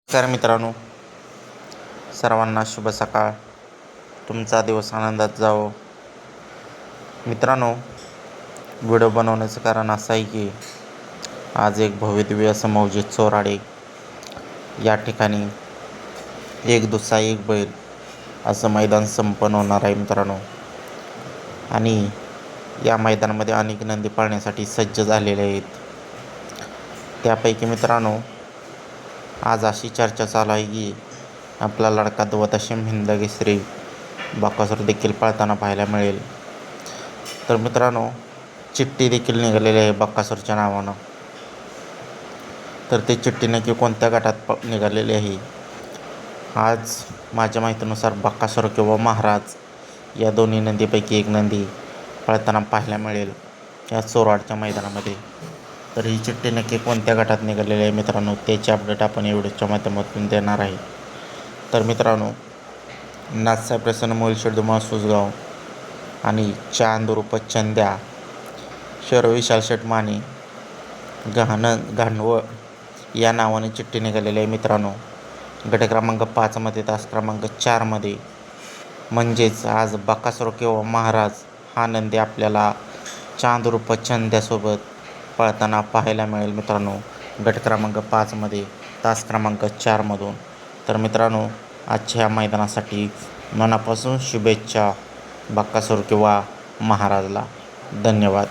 नमस्कार मित्रांनो, सर्वांना शुभ सकाळ. तुमचा दिवस आनंदात जावो. मित्रांनो, व्हिडिओ बनवण्याचं कारण असं आहे की आज एक भव्यदिव्य असं मौजे चोराडे या ठिकाणी एक दुसरा एक बैल असं मैदान संपन्न होणार आहे मित्रांनो. आणि या मैदानामध्ये अनेक नंदी पाळण्यासाठी सज्ज झालेले आहेत. त्यापैकी मित्रांनो, आज अशी चर्चा चालू आहे की आपला लाडका ध्वजदशम हिंद केसरी बकासूर देखील पळताना पाहायला मिळेल. तर मित्रांनो, चिठ्ठी देखील निघालेली आहे बकासूरच्या नावानं. तर ती चिठ्ठी नक्की कोणत्या गटात निघालेली आहे? आज माझ्या माहितीनुसार बकासूर किंवा महाराज या दोन्ही नंदीपैकी एक नंदी पळताना पाहायला मिळेल या चोराडच्या मैदानामध्ये. तर ही चिठ्ठी नक्की कोणत्या गटात निघालेली आहे मित्रांनो, त्याची अपडेट आपण या व्हिडिओच्या माध्यमातून देणार आहे. तर मित्रांनो, नाथसाहेब प्रसन्न मोलशेडदुमा सुसगाव आणि चांद उर्फ चंद्या शहर विशाल शेठ माने घाणवळ या नावाने चिठ्ठी निघालेली आहे मित्रांनो. गट क्रमांक 5मध्ये तास क्रमांक 4मध्ये. म्हणजेच आज बकासूर किंवा महाराज हा नंदी आपल्याला चांद उर्फ चंद्यासोबत पळताना पाहायला मिळेल मित्रांनो, गट क्रमांक 5मध्ये तास क्रमांक 4मधून. तर मित्रांनो, आजच्या ह्या मैदानासाठी मनापासून शुभेच्छा बकासूर किंवा महाराजला. धन्यवाद.